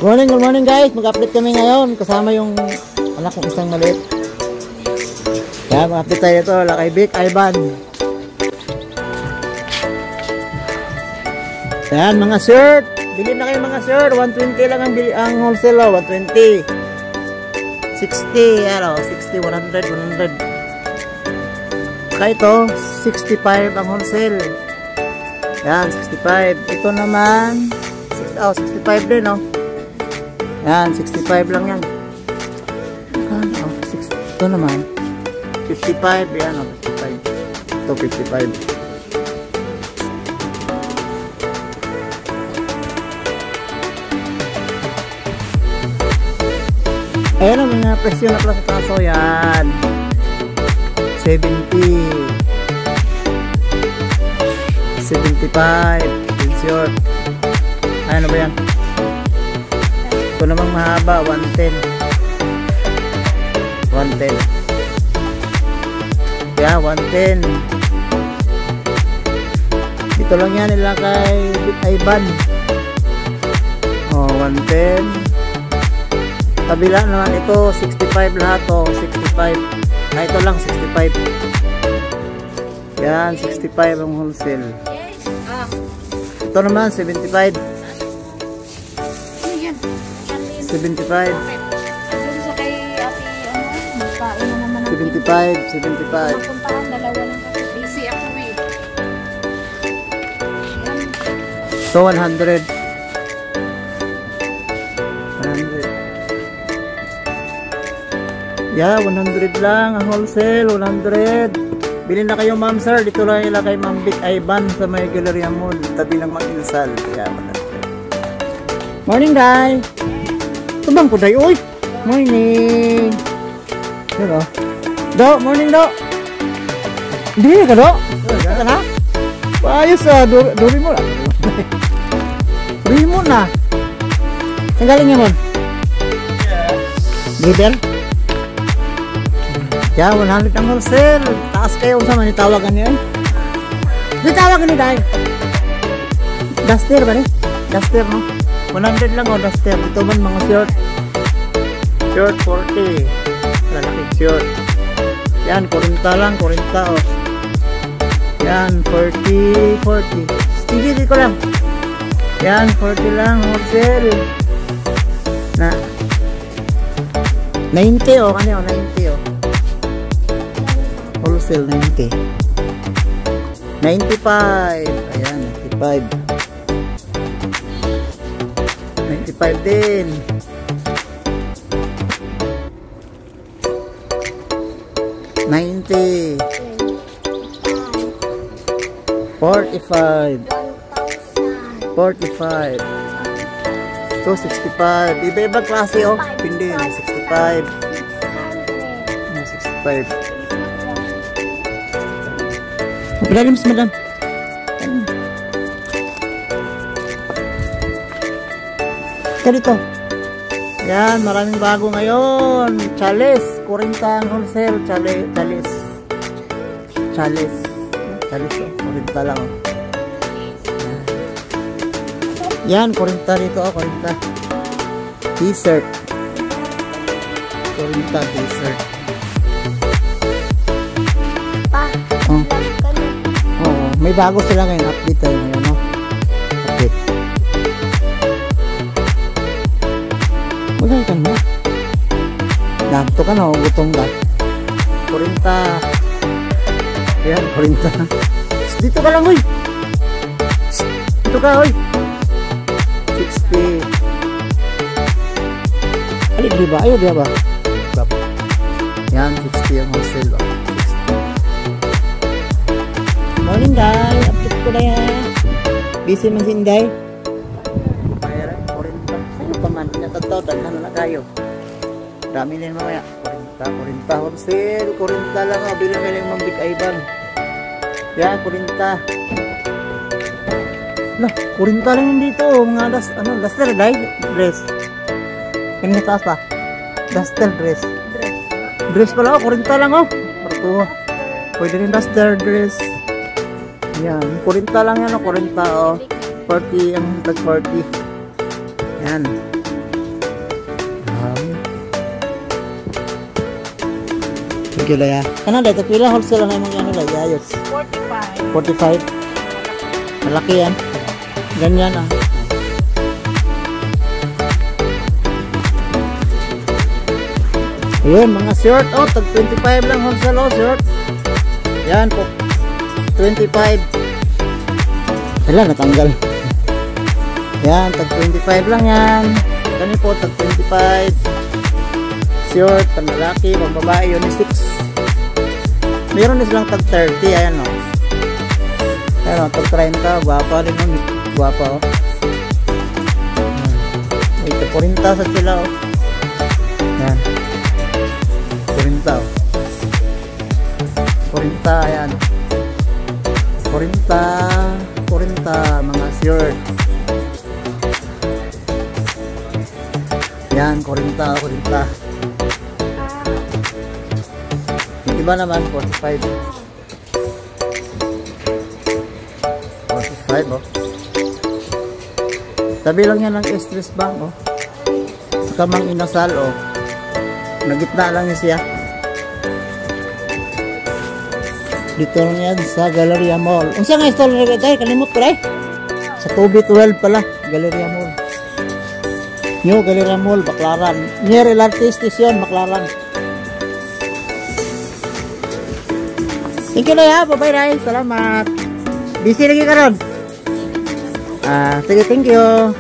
Good morning guys. Mag-update kami ngayon kasama yung anak kong isang maliit. Kaya mag-update tayo ito. Lakay Vic, Ivan. Yan, mga shirt. Bilhin na kayo mga shirt. 120 lang ang wholesale. 120. 60. Ano, 60, 100. Kaya ito, 65 ang wholesale. Yan, 65. Ito naman, 65 din, no? Yan, 65 lang yan. Ito naman, 55. Yan, 55. Ito, 55. Ayan ang mga presyo na pala sa taso. Yan, 70. 75. Short. Ano ba yan? Ito namang mahaba. 110. 110. Yeah, 110. Dito lang yan nila kay Ivan. Oh, 110. Kabila naman ito 65 lahat. Oh, 65. Ito lang 65. Yan, 65 ang wholesale. Ito naman 75. 75. 75. So 100. 100. Yeah, 100 lang ang wholesale. 100. Bilhin na kayo ma'am sir, dito lang nila kay Ma'am Vic Ivan sa may Galleria Mall, tabi ng Mag-Inasal. Kaya morning guys! Tumang po day, uy! Morning! Hello? Do, morning do! Hindi ka do? Ka na? Ayos duri mo na. Duri mo na. Saan galing niya mo? Gider? Ya, 100 ang wholesale. Taas kayo kung saan manitawagan niyo. Ditawagan ni Day. Duster ba rin? Duster, no? 100 lang o, duster. Ito man mga short. Short 40. Lalaking short. Yan, 40 lang. 40 o. Yan, 40. 40. Sige, di ko lang. Yan, 40 lang. Wholesale. Na 90 o. Kanya o, 90 o. Wholesale 90. 95. Ayan, 95. 95 din. 90. 45. 45. So 65. Iba-iba klase oh. Pindi 65. 65. Pagdalim sa madam. Ganito. Yan, maraming bago ngayon. Chalice. 40 ang wholesale. Chalice. Chalice. Chalice. 40 lang. Yan, 40 dito. 40. T-shirt. 40 t-shirt. May bago sila ngayon, update tayo ngayon, no? Update. Magay ka na. Ganto ka na, gutong ka. 40. Yan, 40. Dito ka lang, uy! Dito ka, uy! 60. Alik, di ba? Ayaw, di ba? Yan, 60 ang wholesale, ba? Morning guys, update ko na yan. Busy man si Inday. Bayaran, 40. Saan pa man? Natataw, tagnan na kayo. Dami na yun mamaya. 40 wholesale. 40 lang o. Bilang nga lang Ma'am Vic Ivan. Yan, 40. Nah, 40 lang yun dito. Mga duster, dress. Kanina taas pa. Duster dress. Dress pala o, 40 lang o. Maratuha. Pwede rin duster dress. Yan, 40 lang yan o, 40 o. 40 ang tag 40. Yan. Thank you, Laya. Ano, dito pila wholesale na yung ano, Laya? Ayos. 45. 45. Malaki yan. Ganyan ah. Ayun, mga short. Oh, tag 25 lang wholesale, oh, short. Yan po. 25. Wala, natanggal. Yan, tag 25 lang yan. Ganun po, tag 25. Short, panlalaki, pambabae, unisex. Meron na silang tag 30, ayan o. Ayan o, tag 30, guwapa rin o. Guwapa o. Ito, 40 sa sila o. Ayan. 40 o. 40, ayan. 40, mga short. Yan, 40. Yung iba naman, 45. 45, oh. Tabi lang yan ng stress bank, oh. Saka mang inasal, oh. Nagitna lang niya siya. Dito lang yan sa Galleria Mall. Unsa nga stall rin tayo? Kalimot ko rin. Sa Tubi 12 pala, Galleria Mall. New Galleria Mall, Baclaran. Near LRT Station, Baclaran. Thank you na ya. Bye-bye, Ray. Salamat. Busy lagi ka ron. Sige, thank you.